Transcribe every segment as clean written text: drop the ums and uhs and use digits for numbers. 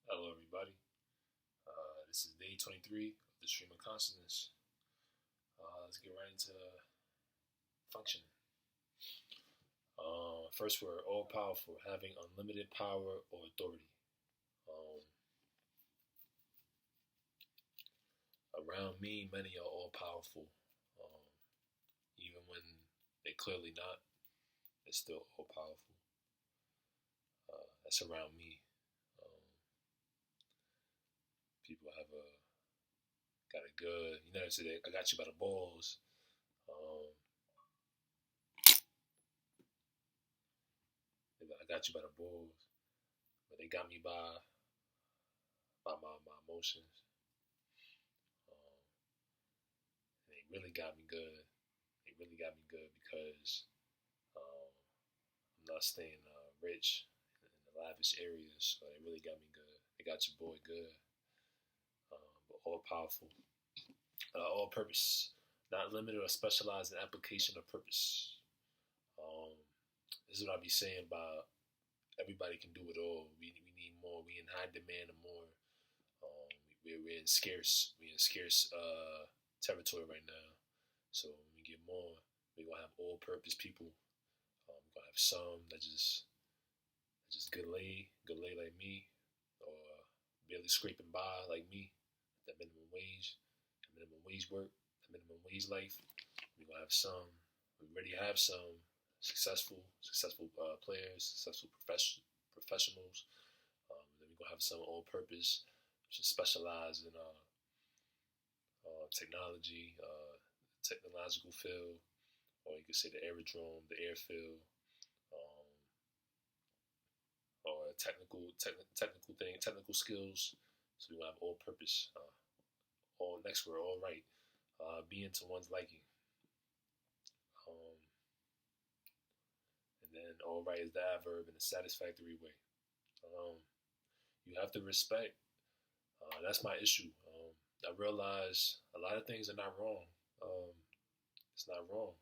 Hello, everybody. This is day 23 of the stream of consciousness. Let's get right into functioning. First, we're all powerful, having unlimited power or authority. Um, Around me, many are all powerful. Um, Even when they're clearly not, they're still all powerful. That's around me. Um, People have got a good, say I got you by the balls. Um, I got you by the balls, but they got me by my emotions. Um, and they really got me good. They really got me good because um, I'm not staying rich in the lavish areas, so they really got me good. They got your boy good, but all powerful, all purpose, not limited or specialized in application or purpose. Um, this is what I be saying about everybody can do it all. We need more. We in high demand of more. We're in scarce territory right now. So when we get more, we're gonna have all purpose people. We're gonna have some that just good lay like me, or barely scraping by like me. That minimum wage work, that minimum wage life. We're gonna have some. We already have some successful players, successful professionals. Then we're gonna have some all purpose, which is specialized in technology, technological field, or you could say the aerodrome, the airfield, um, or technical skills. So we have all purpose. All next word, all right. Being to one's liking. Um, and then all right is the adverb in a satisfactory way. Um, you have to respect. That's my issue. I realize a lot of things are not wrong. Um, it's not wrong.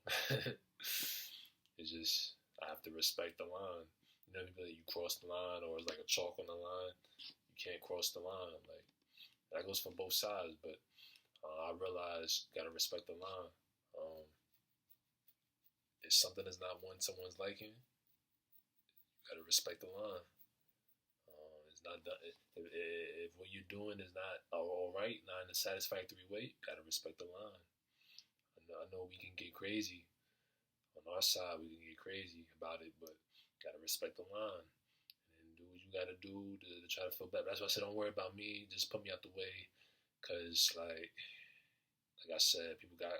It's just I have to respect the line. You know, people that you cross the line, or it's like a chalk on the line. You can't cross the line. Like that goes from both sides. But I realize you gotta respect the line. Um, if something is not one someone's liking, you gotta respect the line. It's not done. If what you're doing is not all right, not in a satisfactory way, you gotta respect the line. I know we can get crazy on our side. We can get crazy about it, but gotta respect the line and do what you gotta do to try to feel better. That's why I said don't worry about me. Just put me out the way, cause like I said, people got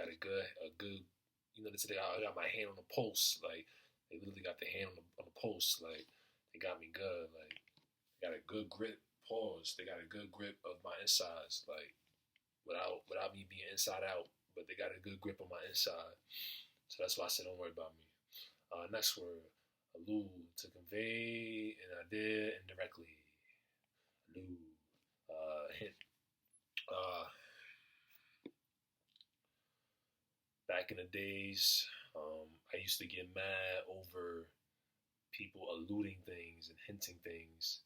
a good. You know, today I got my hand on the pulse. Like they literally got their hand on the pulse. Like they got me good. Like they got a good grip. Pause. They got a good grip of my insides. Like without me being inside out, but they got a good grip on my inside. So that's why I said don't worry about me. Next word, allude, to convey an idea indirectly. Allude, hint. Uh, Back in the days, I used to get mad over people alluding things and hinting things.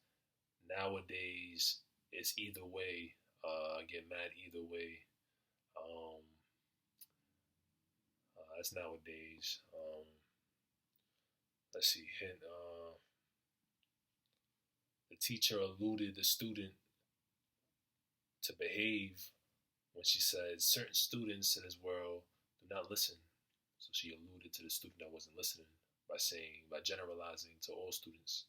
Nowadays, it's either way. I get mad either way. Um, that's nowadays. Let's see. Hint. The teacher alluded the student to behave when she said certain students in this world do not listen. So she alluded to the student that wasn't listening by generalizing to all students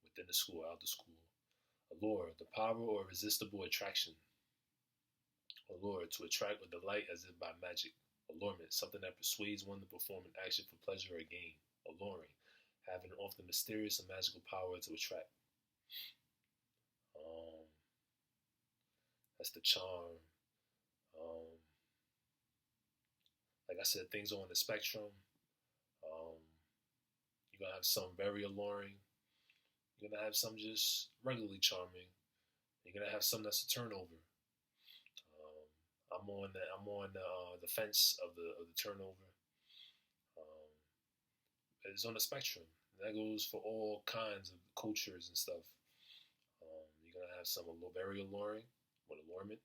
within the school, out the school. Allure, the power or irresistible attraction. Allure, to attract with delight as if by magic. Allurement, something that persuades one to perform an action for pleasure or gain. Alluring, having often mysterious and magical power to attract. Um, that's the charm. Um, like I said, things are on the spectrum. Um, you're gonna have some very alluring. You're gonna have some just regularly charming. You're gonna have some that's a turnover. I'm on the fence of the turnover. Um, it's on the spectrum. That goes for all kinds of cultures and stuff. have some a little very alluring, with allurement.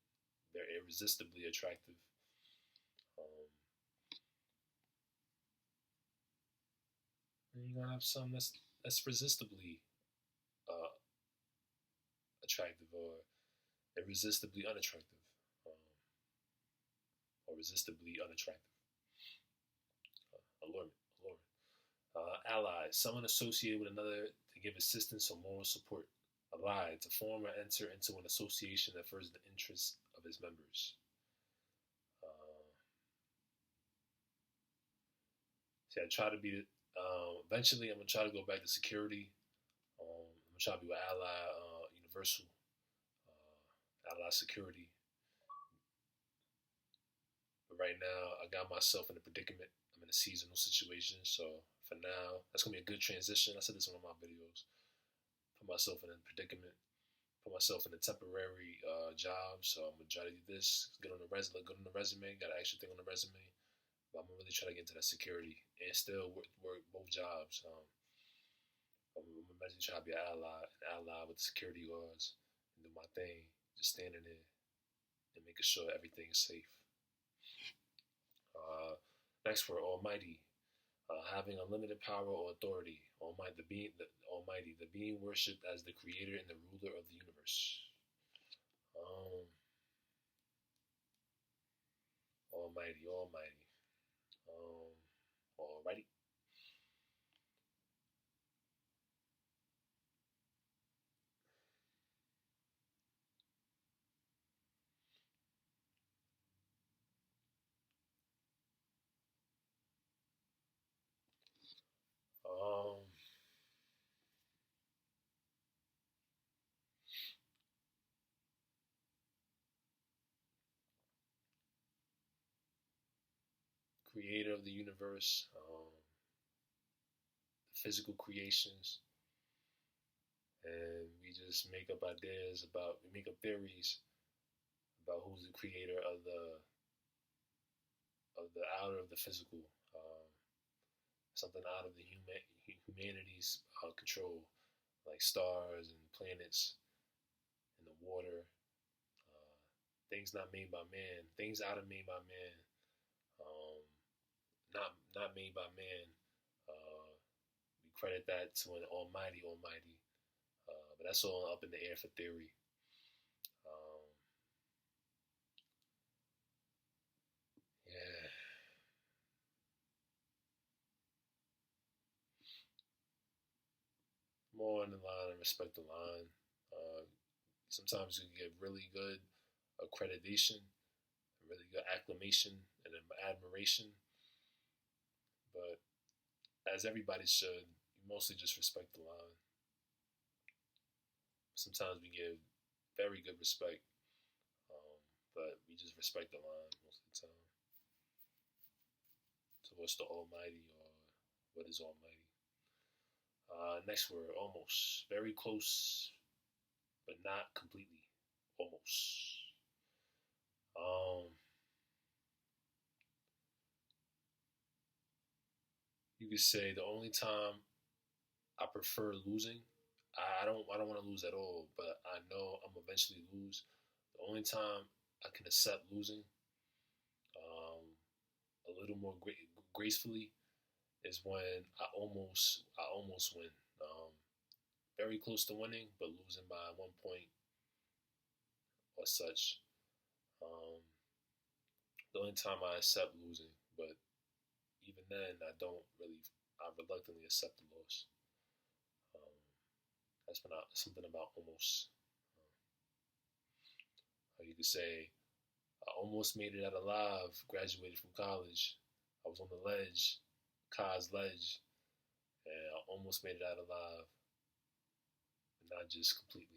They're irresistibly attractive. Um, and you're gonna have some that's resistibly uh, attractive or irresistibly unattractive, um, or resistibly unattractive. Allurement, allurement. Ally, someone associated with another to give assistance or moral support. Ally, to form or enter into an association that furthers the interests of its members. Uh, See, I try to be. Eventually, I'm gonna try to go back to security. I'm gonna try to be with Ally Universal, Ally Security. But right now, I got myself in a predicament. I'm in a seasonal situation, so for now, that's gonna be a good transition. I said this in one of my videos. Put myself in a predicament. Put myself in a temporary job. So I'm gonna try to do this. Get on the resume. Look good on the resume. Got an extra thing on the resume. But I'm gonna really try to get into that security and still work both jobs. I'm imagining trying to be an ally with the security guards, and do my thing, just standing there and making sure everything's safe. Next word, Almighty, having unlimited power or authority. Almighty, the being worshipped as the creator and the ruler of the universe. Almighty, Almighty. Alrighty. Um, Creator of the universe, the physical creations, and we just make up ideas about, we make up theories about who's the creator of the outer of the physical, something out of the humanity's control, like stars and planets and the water, things not made by man, things out of made by man, um, not made by man. Uh, we credit that to an Almighty, but that's all up in the air for theory. Um, yeah, more in the line and respect the line. Sometimes you can get really good accreditation, really good acclamation and admiration, but as everybody should, you mostly just respect the line. Sometimes we give very good respect, but we just respect the line most of the time. So what's the Almighty, or what is Almighty? Next word, almost. Very close, but not completely. Almost. Um, you could say the only time I prefer losing, I don't want to lose at all, but I know I'm eventually lose. The only time I can accept losing, um, a little more gracefully, is when I almost win. Very close to winning, but losing by 1 point or such. Um, the only time I accept losing, but even then, I reluctantly accept the loss. Um, that's been something about almost. You could say, I almost made it out alive, graduated from college. I was on the ledge, Kai's ledge, and I almost made it out alive, but not just completely.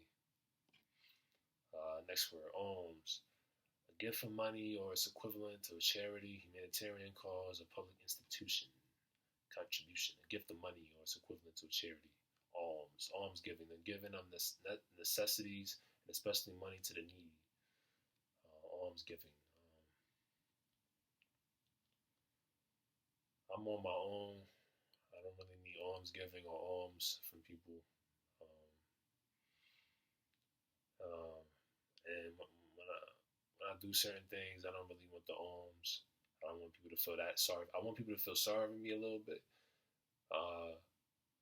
Next word, alms. A gift of money or its equivalent to a charity, humanitarian cause, or public institution. Contribution. A gift of money or its equivalent to a charity. Alms. Alms giving. The giving of necessities, and especially money to the needy. Alms giving. I'm on my own. I don't really need alms giving or alms from people. Um, do certain things, I don't really want the alms. I don't want people to feel that sorry. I want people to feel sorry for me a little bit. Uh,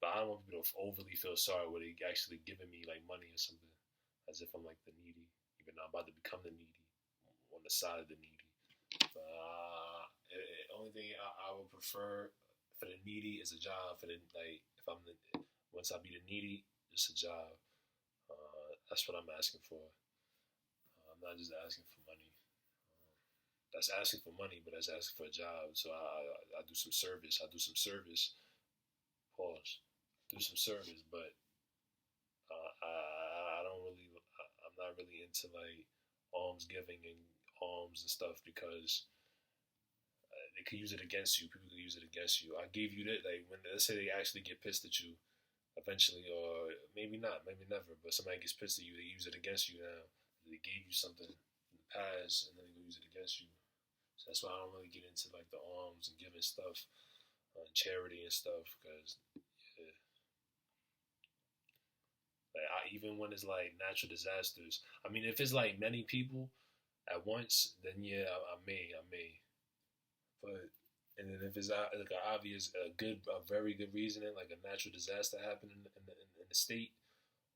but I don't want people to overly feel sorry when they actually giving me like money or something, as if I'm like the needy, even though I'm about to become the needy, on the side of the needy. But only thing I would prefer for the needy is a job. For the like, if I'm the once I be the needy, just a job. That's what I'm asking for. I'm not just asking for money. That's asking for money, but that's asking for a job. So I do some service. I do some service. Pause. Do some service, but I don't really. I'm not really into like alms giving and alms and stuff because they could use it against you. People could use it against you. I gave you that. Like when let's say they actually get pissed at you, eventually, or maybe not, maybe never. But somebody gets pissed at you, they use it against you now. They gave you something in the past, and then they go use it against you. So that's why I don't really get into like the alms and giving stuff, charity and stuff, because yeah, like even when it's like natural disasters. I mean, if it's like many people at once, then yeah, I may. But and then if it's like an obvious, a very good reasoning, like a natural disaster happened in the state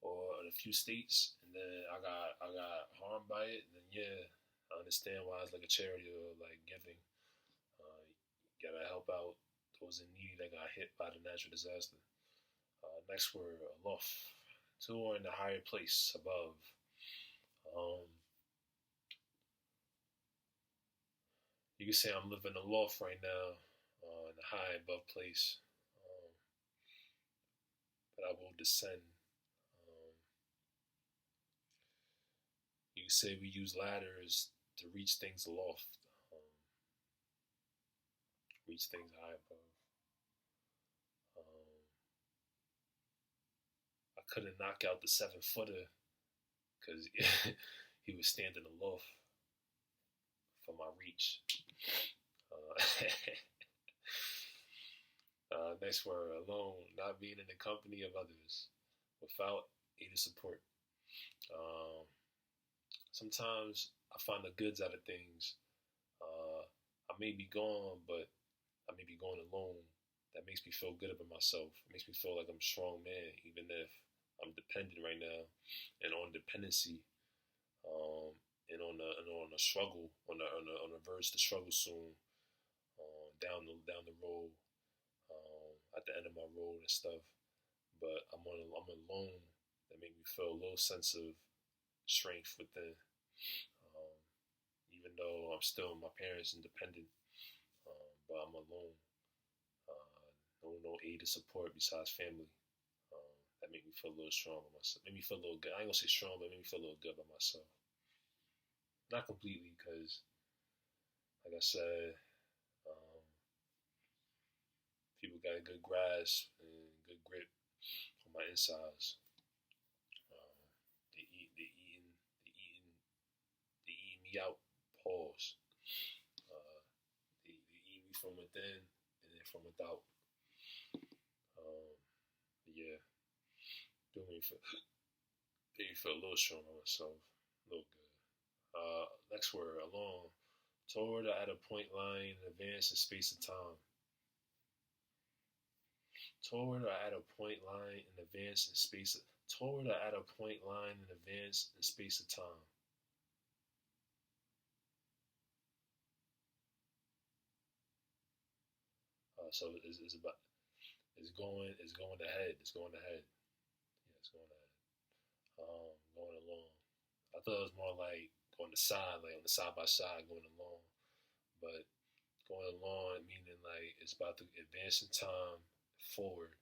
or in a few states, and then I got harmed by it, then yeah, I understand why it's like a charity or like giving. You gotta help out those in need that got hit by the natural disaster. Next word, aloft, to or in the higher place above. Um, you can say I'm living aloft right now, in the high above place, um, but I will descend. Um, you can say we use ladders to reach things aloft, um, reach things high above. Um, I couldn't knock out the 7 footer because he was standing aloft for my reach. Uh, next word, alone, not being in the company of others, without aid or support. Um, Sometimes I find the goods out of things. I may be gone, but I may be going alone. That makes me feel good about myself. It makes me feel like I'm a strong man, even if I'm dependent right now, and on dependency, um, and on a struggle, on the verge to struggle soon, down the road, at the end of my road and stuff. But I'm alone. That make me feel a little sense of strength within, um, even though I'm still my parents independent, but I'm alone. No aid or support besides family. That made me feel a little strong about myself. Made me feel a little good. I ain't gonna say strong, but made me feel a little good about myself. Not completely, because, like I said, um, people got a good grasp and good grip on my insides. Um, they eating me out. Pause. Uh, they eat me from within and then from without. Um, yeah, do me feel, made me feel a little strong on myself, a little good. Next word, along. Toward or at a point lying in advance in space and time. Toward or at a point lying in advance in space. Toward or at a point lying in advance in space and time. So it's going ahead. It's going ahead. Yeah, it's going ahead. Going along. I thought it was more like on the side, like on the side by side, going along. But going along meaning like it's about to advance in time forward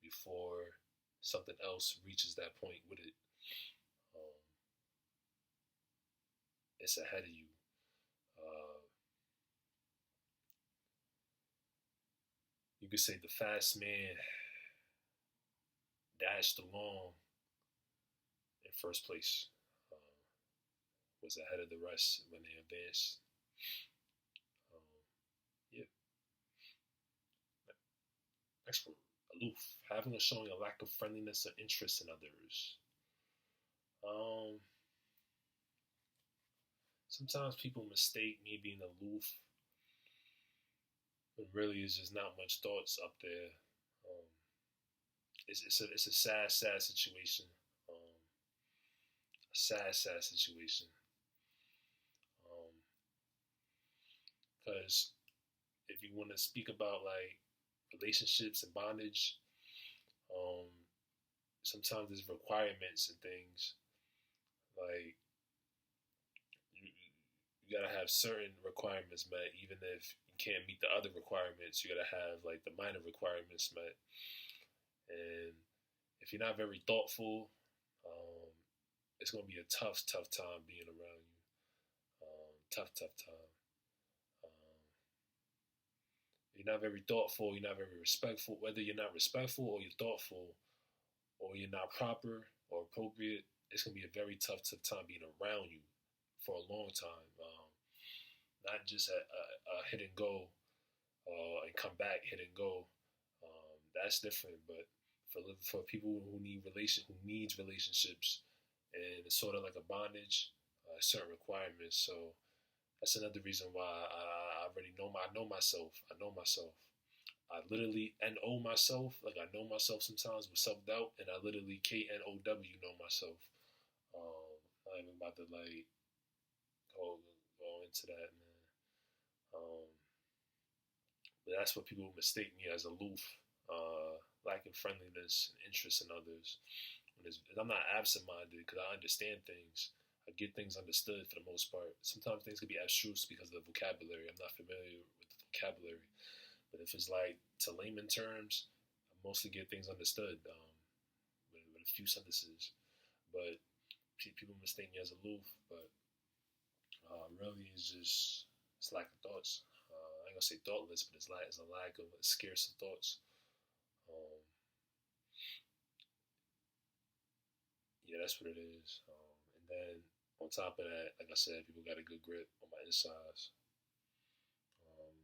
before something else reaches that point with it. Um, it's ahead of you. Uh, you could say the fast man dashed along in first place, was ahead of the rest when they advanced. Um, yeah. Next word, aloof, having or showing a lack of friendliness or interest in others. Um, sometimes people mistake me being aloof when really it's just not much thoughts up there. Um, it's a sad situation. Um, a sad situation. Because if you want to speak about like relationships and bondage, um, sometimes there's requirements and things like you gotta have certain requirements met, even if you can't meet the other requirements. You gotta have like the minor requirements met, and if you're not very thoughtful, um, it's gonna be a tough time being around you. Tough time. Um, you're not very thoughtful. You're not very respectful. Whether you're not respectful or you're thoughtful, or you're not proper or appropriate, it's gonna be a very tough time being around you for a long time. Not just a hit and go and come back, hit and go. That's different. But for people who needs relationships, and it's sort of like a bondage, certain requirements. So that's another reason why I already know I know myself. I know myself. I literally NO myself. Like I know myself sometimes with self doubt, and I literally KNOW know myself. I'm even about to like go into that, man. Um, but that's what people mistake me as aloof, lacking friendliness and interest in others. I'm not absent-minded because I understand things. I get things understood for the most part. Sometimes things can be abstruse because of the vocabulary. I'm not familiar with the vocabulary. But if it's like to layman terms, I mostly get things understood with a few sentences. But people mistake me as aloof, but really it's lack of thoughts. I ain't gonna say thoughtless, but it's a lack of scarce of thoughts. Um, yeah, that's what it is. And then on top of that, like I said, people got a good grip on my insides. Um,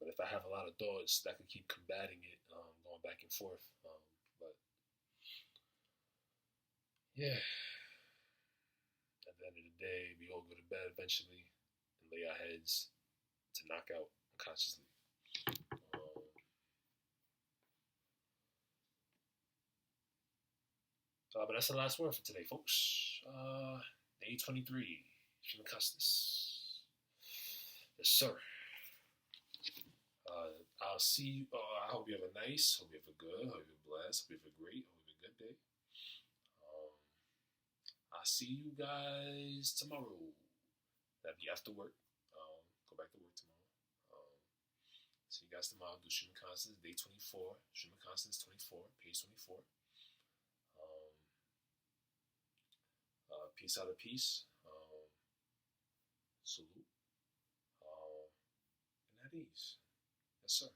but if I have a lot of thoughts, that can keep combating it, going back and forth. But yeah, at the end of the day, we all go to bed eventually and lay our heads to knock out unconsciously. Um, but that's the last word for today, folks. Day 23, Human Consciousness. Yes, sir. I'll see you. I hope you have a nice, hope you have a good, hope you have a blessed, hope you have a great, hope you have a good day. Um, I'll see you guys tomorrow. That'll be after work. Go back to work tomorrow. See you guys tomorrow. Do Stream of Consciousness, day 24. Stream of Consciousness 24, page 24. Peace out of peace. Salute. And at ease. Yes, sir.